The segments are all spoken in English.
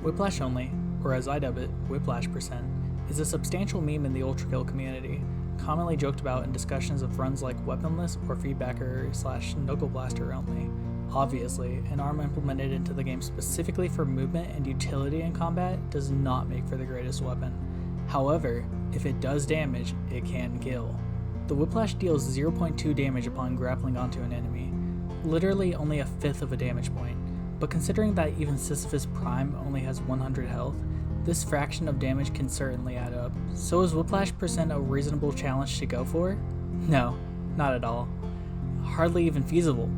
Whiplash only, or as I dub it, Whiplash percent, is a substantial meme in the Ultrakill community, commonly joked about in discussions of runs like weaponless or feedbacker/knuckle blaster only. Obviously, an arm implemented into the game specifically for movement and utility in combat does not make for the greatest weapon. However, if it does damage, it can kill. The Whiplash deals 0.2 damage upon grappling onto an enemy, literally only a fifth of a damage point, but considering that even Sisyphus Prime only has 100 health, this fraction of damage can certainly add up. So is Whiplash percent a reasonable challenge to go for? No, not at all. Hardly even feasible,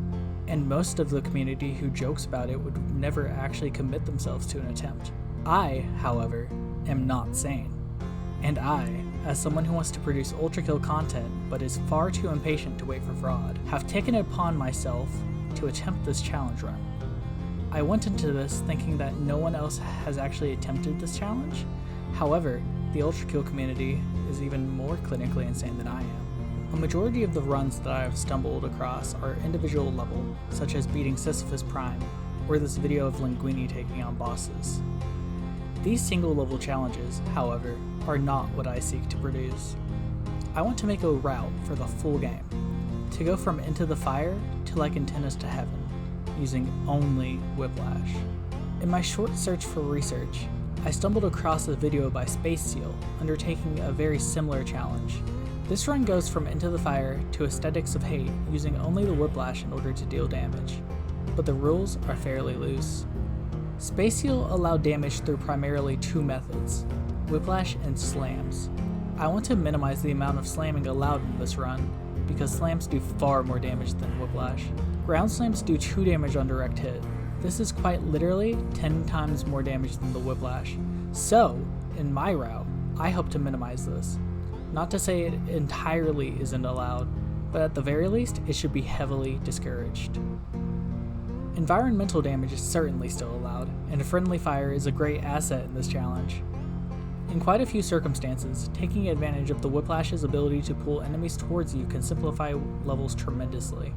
and most of the community who jokes about it would never actually commit themselves to an attempt. I, however, am not sane. And I, as someone who wants to produce Ultrakill content but is far too impatient to wait for fraud, have taken it upon myself to attempt this challenge run. I went into this thinking that no one else has actually attempted this challenge. However, the Ultrakill community is even more clinically insane than I am. A majority of the runs that I have stumbled across are individual level, such as beating Sisyphus Prime, or this video of Linguini taking on bosses. These single level challenges, however, are not what I seek to produce. I want to make a route for the full game, to go from Into the Fire to Like Antennas to Heaven, using only Whiplash. In my short search for research, I stumbled across a video by Space Seal undertaking a very similar challenge. This run goes from Into the Fire to Aesthetics of Hate using only the Whiplash in order to deal damage, but the rules are fairly loose. Space Seal allowed damage through primarily two methods, Whiplash and slams. I want to minimize the amount of slamming allowed in this run, because slams do far more damage than Whiplash. Ground slams do 2 damage on direct hit. This is quite literally 10 times more damage than the Whiplash. So, in my route, I hope to minimize this. Not to say it entirely isn't allowed, but at the very least, it should be heavily discouraged. Environmental damage is certainly still allowed, and friendly fire is a great asset in this challenge. In quite a few circumstances, taking advantage of the Whiplash's ability to pull enemies towards you can simplify levels tremendously,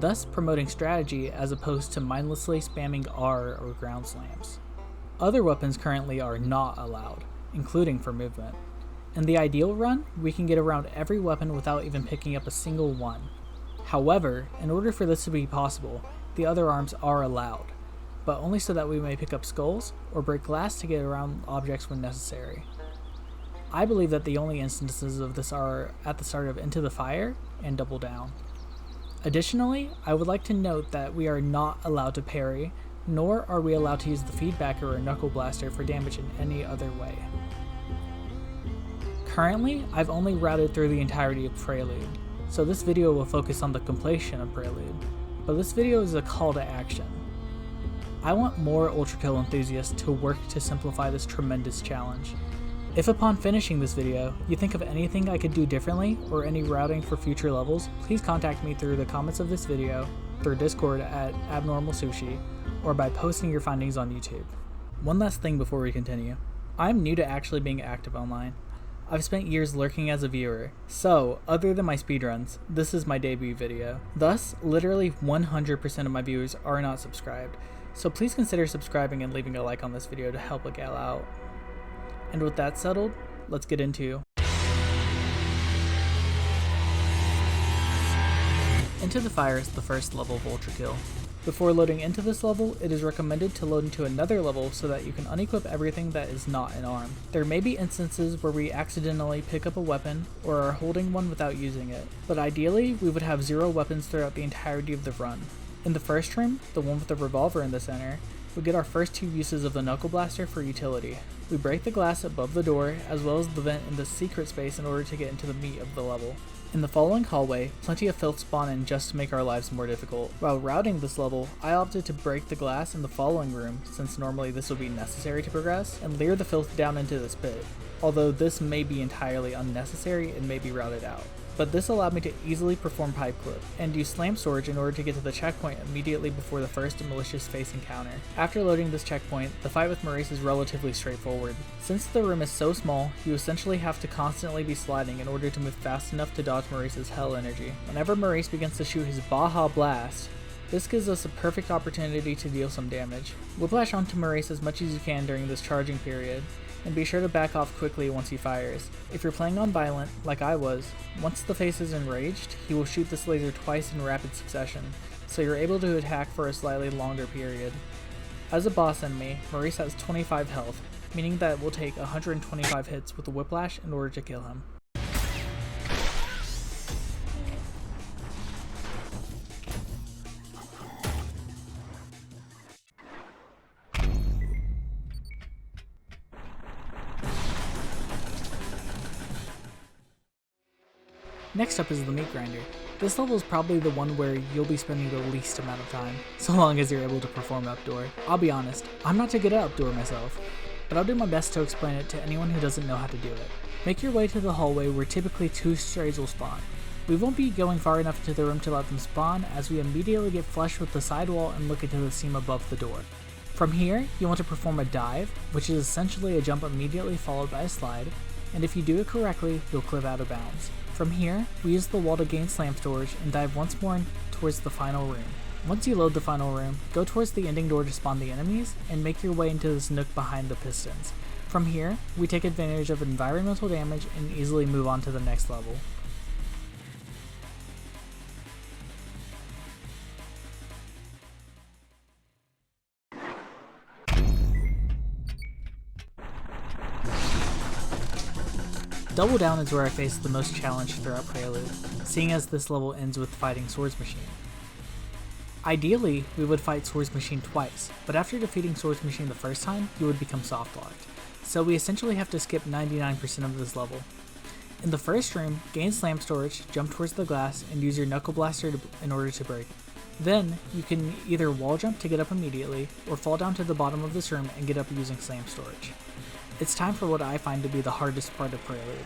thus promoting strategy as opposed to mindlessly spamming R or ground slams. Other weapons currently are not allowed, including for movement. In the ideal run, we can get around every weapon without even picking up a single one. However, in order for this to be possible, the other arms are allowed, but only so that we may pick up skulls or break glass to get around objects when necessary. I believe that the only instances of this are at the start of Into the Fire and Double Down. Additionally, I would like to note that we are not allowed to parry, nor are we allowed to use the feedbacker or knuckle blaster for damage in any other way. Currently, I've only routed through the entirety of Prelude, so this video will focus on the completion of Prelude, but this video is a call to action. I want more Ultrakill enthusiasts to work to simplify this tremendous challenge. If upon finishing this video, you think of anything I could do differently or any routing for future levels, please contact me through the comments of this video, through Discord at abnormalsushi, or by posting your findings on YouTube. One last thing before we continue. I'm new to actually being active online. I've spent years lurking as a viewer, so other than my speedruns, this is my debut video. Thus, literally 100% of my viewers are not subscribed, so please consider subscribing and leaving a like on this video to help a gal out. And with that settled, let's get into Into the Fire is the first level of Ultrakill. Before loading into this level, it is recommended to load into another level so that you can unequip everything that is not an arm. There may be instances where we accidentally pick up a weapon or are holding one without using it, but ideally we would have 0 weapons throughout the entirety of the run. In the first room, the one with the revolver in the center, we get our first 2 uses of the knuckle blaster for utility. We break the glass above the door as well as the vent in the secret space in order to get into the meat of the level. In the following hallway, plenty of filth spawn in just to make our lives more difficult. While routing this level, I opted to break the glass in the following room, since normally this would be necessary to progress, and leer the filth down into this pit, although this may be entirely unnecessary and may be routed out. But this allowed me to easily perform pipe clip, and use slam storage in order to get to the checkpoint immediately before the first malicious face encounter. After loading this checkpoint, the fight with Maurice is relatively straightforward. Since the room is so small, you essentially have to constantly be sliding in order to move fast enough to dodge Maurice's hell energy. Whenever Maurice begins to shoot his Baja Blast, This gives us a perfect opportunity to deal some damage. Whiplash onto Maurice as much as you can during this charging period, and be sure to back off quickly once he fires. If you're playing on Violent, like I was, once the face is enraged, he will shoot this laser twice in rapid succession, so you're able to attack for a slightly longer period. As a boss enemy, Maurice has 25 health, meaning that it will take 125 hits with the Whiplash in order to kill him. Next up is the meatgrinder. This level is probably the one where you'll be spending the least amount of time, so long as you're able to perform outdoor. I'll be honest, I'm not too good at outdoor myself, but I'll do my best to explain it to anyone who doesn't know how to do it. Make your way to the hallway where typically 2 strays will spawn. We won't be going far enough into the room to let them spawn, as we immediately get flush with the side wall and look into the seam above the door. From here, you want to perform a dive, which is essentially a jump immediately followed by a slide, and if you do it correctly, you'll clip out of bounds. From here, we use the wall to gain slam storage and dive once more towards the final room. Once you load the final room, go towards the ending door to spawn the enemies, and make your way into this nook behind the pistons. From here, we take advantage of environmental damage and easily move on to the next level. Double Down is where I face the most challenge throughout Prelude, seeing as this level ends with fighting Swords Machine. Ideally, we would fight Swords Machine twice, but after defeating Swords Machine the first time, you would become soft-locked, so we essentially have to skip 99% of this level. In the first room, gain slam storage, jump towards the glass, and use your knuckle blaster in order to break. Then, you can either wall jump to get up immediately, or fall down to the bottom of this room and get up using slam storage. It's time for what I find to be the hardest part of Prelude.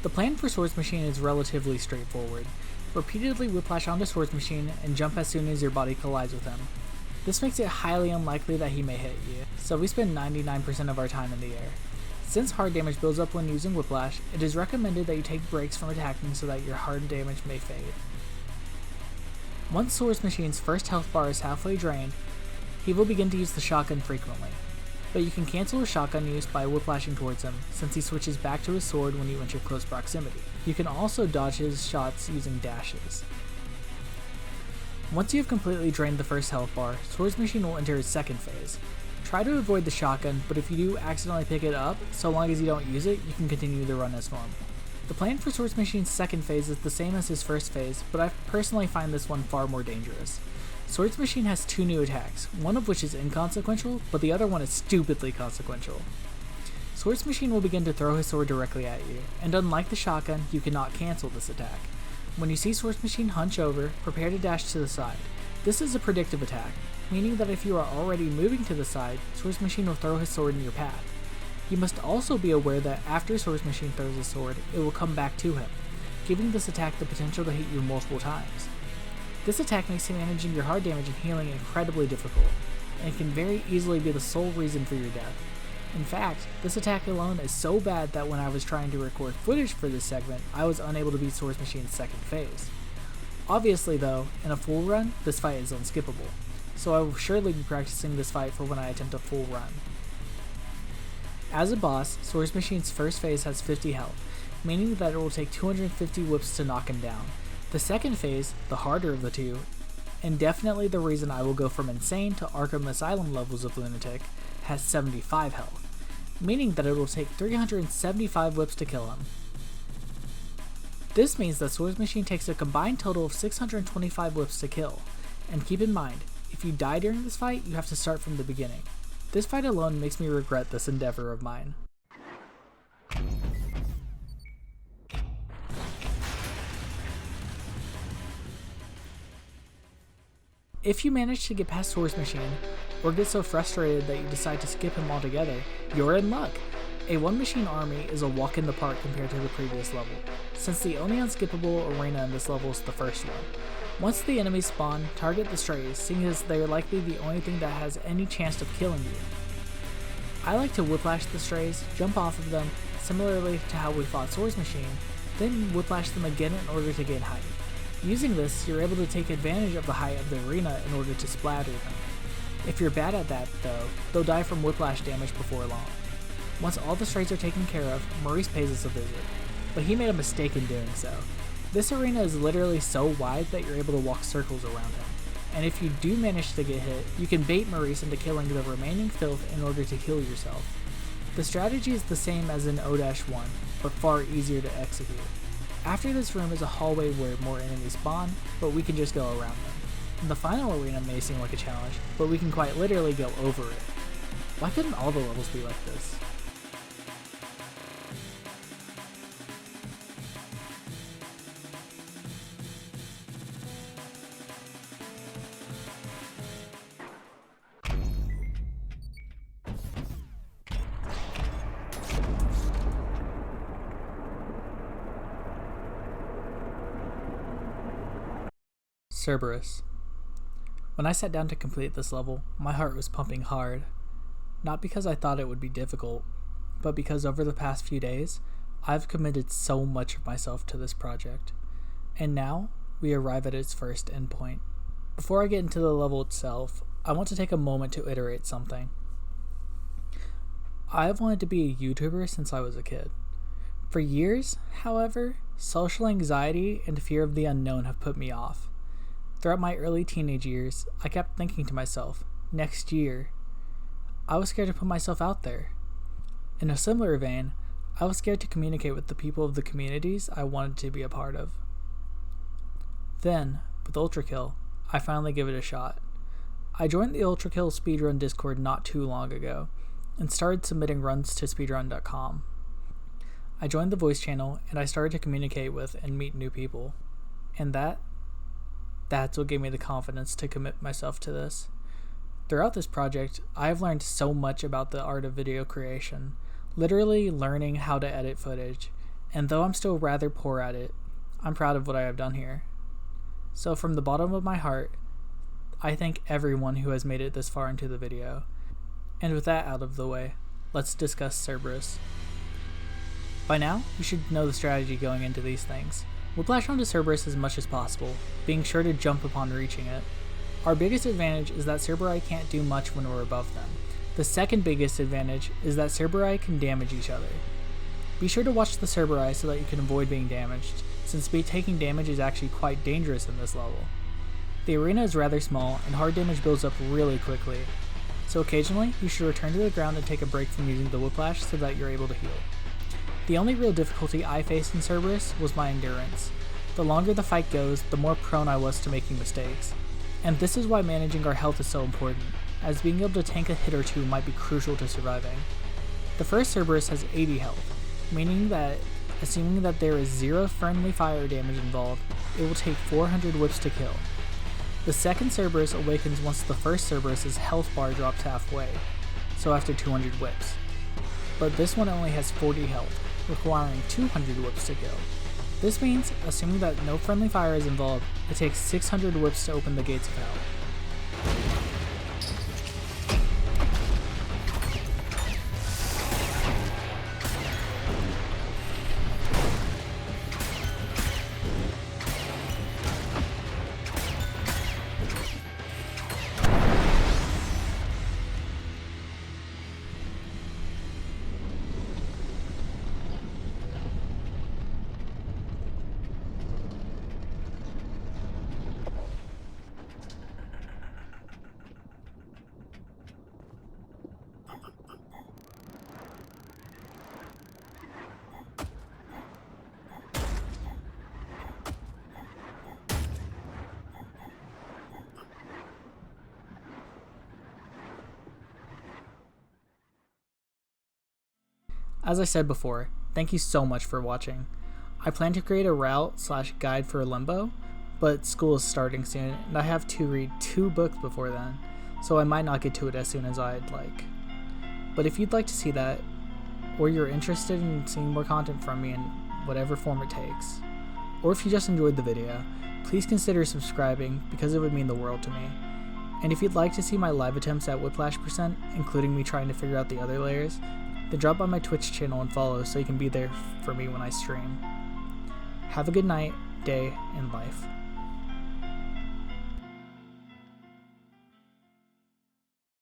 The plan for Swords Machine is relatively straightforward. Repeatedly whiplash onto Swords Machine and jump as soon as your body collides with him. This makes it highly unlikely that he may hit you, so we spend 99% of our time in the air. Since hard damage builds up when using Whiplash, it is recommended that you take breaks from attacking so that your hard damage may fade. Once Swords Machine's first health bar is halfway drained, he will begin to use the shotgun frequently, but you can cancel his shotgun use by whiplashing towards him, since he switches back to his sword when you enter close proximity. You can also dodge his shots using dashes. Once you have completely drained the first health bar, Swords Machine will enter his second phase. Try to avoid the shotgun, but if you do accidentally pick it up, so long as you don't use it, you can continue the run as normal. The plan for Swords Machine's second phase is the same as his first phase, but I personally find this one far more dangerous. Swords Machine has 2 new attacks, one of which is inconsequential, but the other one is stupidly consequential. Swords Machine will begin to throw his sword directly at you, and unlike the shotgun, you cannot cancel this attack. When you see Swords Machine hunch over, prepare to dash to the side. This is a predictive attack, meaning that if you are already moving to the side, Swords Machine will throw his sword in your path. You must also be aware that after Swords Machine throws his sword, it will come back to him, giving this attack the potential to hit you multiple times. This attack makes managing your hard damage and healing incredibly difficult, and can very easily be the sole reason for your death. In fact, this attack alone is so bad that when I was trying to record footage for this segment, I was unable to beat Swords Machine's second phase. Obviously though, in a full run, this fight is unskippable, so I will surely be practicing this fight for when I attempt a full run. As a boss, Swords Machine's first phase has 50 health, meaning that it will take 250 whips to knock him down. The second phase, the harder of the two, and definitely the reason I will go from insane to Arkham Asylum levels of lunatic, has 75 health, meaning that it will take 375 whips to kill him. This means that Swords Machine takes a combined total of 625 whips to kill, and keep in mind, if you die during this fight, you have to start from the beginning. This fight alone makes me regret this endeavor of mine. If you manage to get past Swords Machine, or get so frustrated that you decide to skip him altogether, you're in luck! A one-machine army is a walk in the park compared to the previous level, since the only unskippable arena in this level is the first one. Once the enemies spawn, target the strays, seeing as they are likely the only thing that has any chance of killing you. I like to whiplash the strays, jump off of them, similarly to how we fought Swords Machine, then whiplash them again in order to gain height. Using this, you're able to take advantage of the height of the arena in order to splatter them. If you're bad at that, though, they'll die from whiplash damage before long. Once all the strides are taken care of, Maurice pays us a visit, but he made a mistake in doing so. This arena is literally so wide that you're able to walk circles around him, and if you do manage to get hit, you can bait Maurice into killing the remaining filth in order to heal yourself. The strategy is the same as in O-1, but far easier to execute. After this room is a hallway where more enemies spawn, but we can just go around them. The final arena may seem like a challenge, but we can quite literally go over it. Why couldn't all the levels be like this? Cerberus. When I sat down to complete this level, my heart was pumping hard. Not because I thought it would be difficult, but because over the past few days, I've committed so much of myself to this project. And now, we arrive at its first endpoint. Before I get into the level itself, I want to take a moment to iterate something. I've wanted to be a YouTuber since I was a kid. For years, however, social anxiety and fear of the unknown have put me off. Throughout my early teenage years, I kept thinking to myself, next year. I was scared to put myself out there. In a similar vein, I was scared to communicate with the people of the communities I wanted to be a part of. Then, with Ultrakill, I finally gave it a shot. I joined the Ultrakill speedrun Discord not too long ago, and started submitting runs to speedrun.com. I joined the voice channel, and I started to communicate with and meet new people. And that's what gave me the confidence to commit myself to this. Throughout this project, I have learned so much about the art of video creation, literally learning how to edit footage, and though I'm still rather poor at it, I'm proud of what I have done here. So from the bottom of my heart, I thank everyone who has made it this far into the video. And with that out of the way, let's discuss Cerberus. By now, you should know the strategy going into these things. Whiplash onto Cerberus as much as possible, being sure to jump upon reaching it. Our biggest advantage is that Cerberus can't do much when we're above them. The second biggest advantage is that Cerberus can damage each other. Be sure to watch the Cerberus so that you can avoid being damaged, since taking damage is actually quite dangerous in this level. The arena is rather small, and hard damage builds up really quickly, so occasionally you should return to the ground and take a break from using the Whiplash so that you're able to heal. The only real difficulty I faced in Cerberus was my endurance. The longer the fight goes, the more prone I was to making mistakes. And this is why managing our health is so important, as being able to tank a hit or two might be crucial to surviving. The first Cerberus has 80 health, meaning that, assuming that there is 0 friendly fire damage involved, it will take 400 whips to kill. The second Cerberus awakens once the first Cerberus's health bar drops halfway, so after 200 whips. But this one only has 40 health, requiring 200 whips to kill. This means, assuming that no friendly fire is involved, it takes 600 whips to open the gates of hell. As I said before, thank you so much for watching. I plan to create a route/guide for Limbo, but school is starting soon and I have to read 2 books before then, so I might not get to it as soon as I'd like. But if you'd like to see that, or you're interested in seeing more content from me in whatever form it takes, or if you just enjoyed the video, please consider subscribing because it would mean the world to me. And if you'd like to see my live attempts at Whiplash %, including me trying to figure out the other layers, then drop by my Twitch channel and follow so you can be there for me when I stream. Have a good night, day, and life.